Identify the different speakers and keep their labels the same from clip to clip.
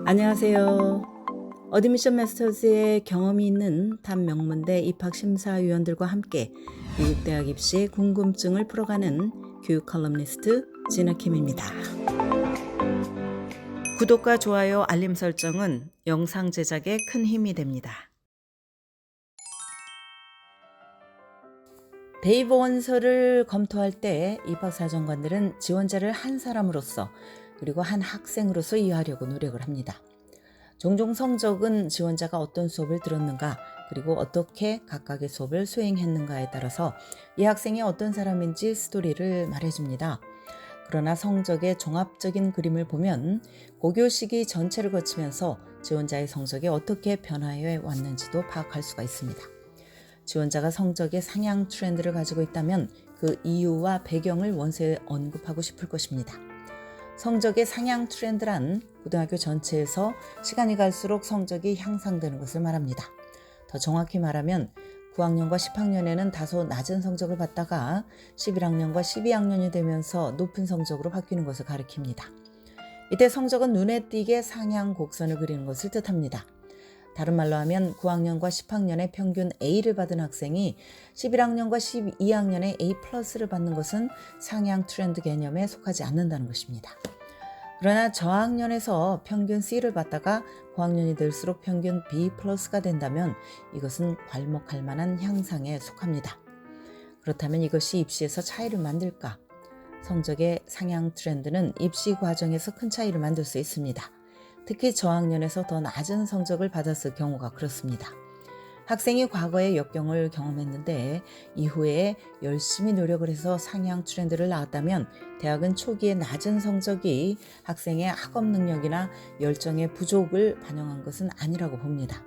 Speaker 1: 안녕하세요. 어드미션 마스터즈의 경험이 있는 탑 명문대 입학심사위원들과 함께 미국 대학 입시 궁금증을 풀어가는 교육 컬럼니스트 진아킴입니다. 구독과 좋아요, 알림 설정은 영상 제작에 큰 힘이 됩니다. 대입 원서를 검토할 때 입학사정관들은 지원자를 한 사람으로서 그리고 한 학생으로서 이해하려고 노력을 합니다. 종종 성적은 지원자가 어떤 수업을 들었는가 그리고 어떻게 각각의 수업을 수행했는가에 따라서 이 학생이 어떤 사람인지 스토리를 말해줍니다. 그러나 성적의 종합적인 그림을 보면 고교 시기 전체를 거치면서 지원자의 성적이 어떻게 변화해 왔는지도 파악할 수가 있습니다. 지원자가 성적의 상향 트렌드를 가지고 있다면 그 이유와 배경을 원서에 언급하고 싶을 것입니다. 성적의 상향 트렌드란 고등학교 전체에서 시간이 갈수록 성적이 향상되는 것을 말합니다. 더 정확히 말하면 9학년과 10학년에는 다소 낮은 성적을 받다가 11학년과 12학년이 되면서 높은 성적으로 바뀌는 것을 가리킵니다. 이때 성적은 눈에 띄게 상향 곡선을 그리는 것을 뜻합니다. 다른 말로 하면 9학년과 10학년에 평균 A를 받은 학생이 11학년과 12학년에 A+를 받는 것은 상향 트렌드 개념에 속하지 않는다는 것입니다. 그러나 저학년에서 평균 C를 받다가 고학년이 될수록 평균 B+가 된다면 이것은 괄목할 만한 향상에 속합니다. 그렇다면 이것이 입시에서 차이를 만들까? 성적의 상향 트렌드는 입시 과정에서 큰 차이를 만들 수 있습니다. 특히 저학년에서 더 낮은 성적을 받았을 경우가 그렇습니다. 학생이 과거에 역경을 경험했는데 이후에 열심히 노력을 해서 상향 트렌드를 나왔다면 대학은 초기에 낮은 성적이 학생의 학업 능력이나 열정의 부족을 반영한 것은 아니라고 봅니다.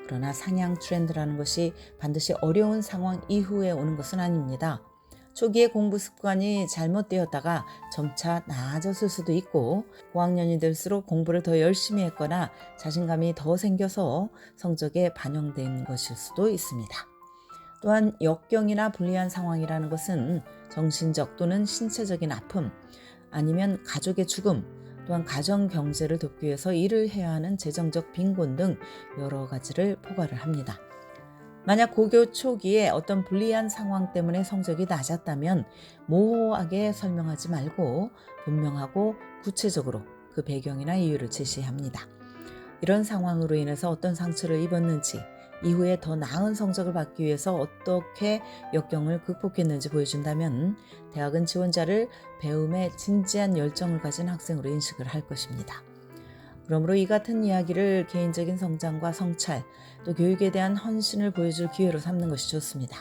Speaker 1: 그러나 상향 트렌드라는 것이 반드시 어려운 상황 이후에 오는 것은 아닙니다. 초기에 공부 습관이 잘못되었다가 점차 나아졌을 수도 있고 고학년이 될수록 공부를 더 열심히 했거나 자신감이 더 생겨서 성적에 반영된 것일 수도 있습니다. 또한 역경이나 불리한 상황이라는 것은 정신적 또는 신체적인 아픔 아니면 가족의 죽음 또한 가정 경제를 돕기 위해서 일을 해야 하는 재정적 빈곤 등 여러 가지를 포괄을 합니다. 만약 고교 초기에 어떤 불리한 상황 때문에 성적이 낮았다면 모호하게 설명하지 말고 분명하고 구체적으로 그 배경이나 이유를 제시합니다. 이런 상황으로 인해서 어떤 상처를 입었는지, 이후에 더 나은 성적을 받기 위해서 어떻게 역경을 극복했는지 보여준다면 대학은 지원자를 배움에 진지한 열정을 가진 학생으로 인식을 할 것입니다. 그러므로 이 같은 이야기를 개인적인 성장과 성찰, 또 교육에 대한 헌신을 보여줄 기회로 삼는 것이 좋습니다.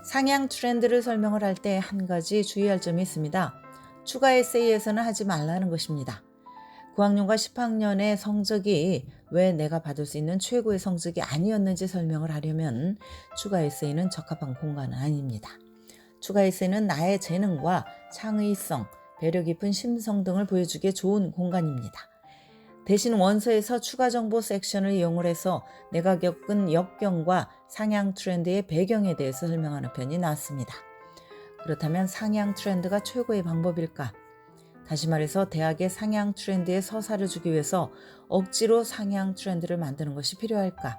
Speaker 1: 상향 트렌드를 설명을 할 때 한 가지 주의할 점이 있습니다. 추가 에세이에서는 하지 말라는 것입니다. 9학년과 10학년의 성적이 왜 내가 받을 수 있는 최고의 성적이 아니었는지 설명을 하려면 추가 에세이는 적합한 공간은 아닙니다. 추가 에세이는 나의 재능과 창의성, 배려 깊은 심성 등을 보여주기에 좋은 공간입니다. 대신 원서에서 추가 정보 섹션을 이용을 해서 내가 겪은 역경과 상향 트렌드의 배경에 대해서 설명하는 편이 낫습니다. 그렇다면 상향 트렌드가 최고의 방법일까? 다시 말해서 대학의 상향 트렌드에 서사를 주기 위해서 억지로 상향 트렌드를 만드는 것이 필요할까?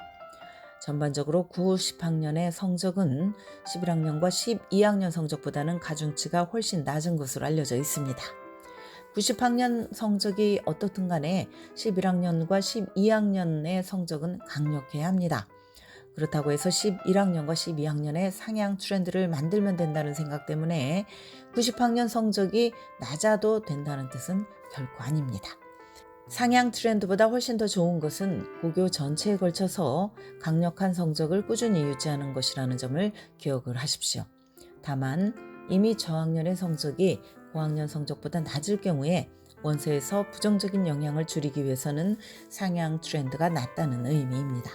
Speaker 1: 전반적으로 9, 10학년의 성적은 11학년과 12학년 성적보다는 가중치가 훨씬 낮은 것으로 알려져 있습니다. 90학년 성적이 어떻든 간에 11학년과 12학년의 성적은 강력해야 합니다. 그렇다고 해서 11학년과 12학년의 상향 트렌드를 만들면 된다는 생각 때문에 90학년 성적이 낮아도 된다는 뜻은 결코 아닙니다. 상향 트렌드보다 훨씬 더 좋은 것은 고교 전체에 걸쳐서 강력한 성적을 꾸준히 유지하는 것이라는 점을 기억을 하십시오. 다만 이미 저학년의 성적이 고학년 성적보다 낮을 경우에 원서에서 부정적인 영향을 줄이기 위해서는 상향 트렌드가 낮다는 의미입니다.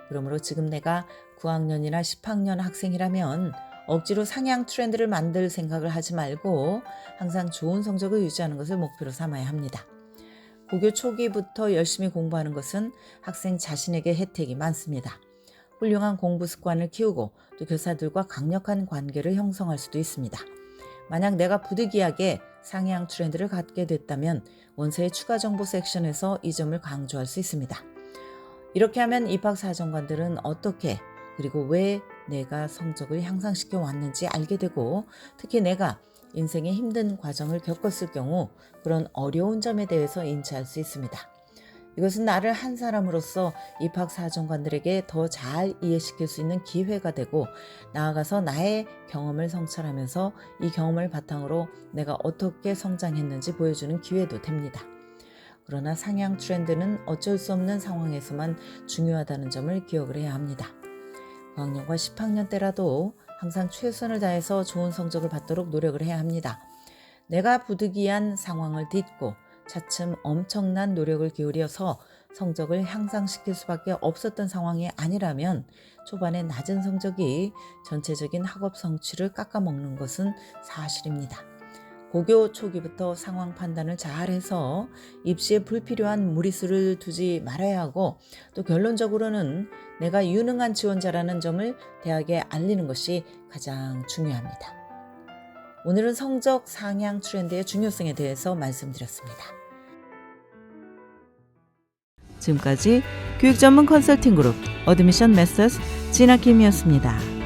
Speaker 1: 그러므로 지금 내가 9학년이나 10학년 학생이라면 억지로 상향 트렌드를 만들 생각을 하지 말고 항상 좋은 성적을 유지하는 것을 목표로 삼아야 합니다. 고교 초기부터 열심히 공부하는 것은 학생 자신에게 혜택이 많습니다. 훌륭한 공부 습관을 키우고 또 교사들과 강력한 관계를 형성할 수도 있습니다. 만약 내가 부득이하게 상향 트렌드를 갖게 됐다면 원서의 추가 정보 섹션에서 이 점을 강조할 수 있습니다. 이렇게 하면 입학사정관들은 어떻게 그리고 왜 내가 성적을 향상시켜 왔는지 알게 되고, 특히 내가 인생의 힘든 과정을 겪었을 경우 그런 어려운 점에 대해서 인지할 수 있습니다. 이것은 나를 한 사람으로서 입학사정관들에게 더 잘 이해시킬 수 있는 기회가 되고, 나아가서 나의 경험을 성찰하면서 이 경험을 바탕으로 내가 어떻게 성장했는지 보여주는 기회도 됩니다. 그러나 상향 트렌드는 어쩔 수 없는 상황에서만 중요하다는 점을 기억을 해야 합니다. 9학년과 10학년 때라도 항상 최선을 다해서 좋은 성적을 받도록 노력을 해야 합니다. 내가 부득이한 상황을 딛고 차츰 엄청난 노력을 기울여서 성적을 향상시킬 수밖에 없었던 상황이 아니라면 초반에 낮은 성적이 전체적인 학업 성취를 깎아먹는 것은 사실입니다. 고교 초기부터 상황 판단을 잘해서 입시에 불필요한 무리수를 두지 말아야 하고, 또 결론적으로는 내가 유능한 지원자라는 점을 대학에 알리는 것이 가장 중요합니다. 오늘은 성적 상향 트렌드의 중요성에 대해서 말씀드렸습니다. 지금까지 교육 전문 컨설팅 그룹 어드미션 메서스 진아킴이었습니다.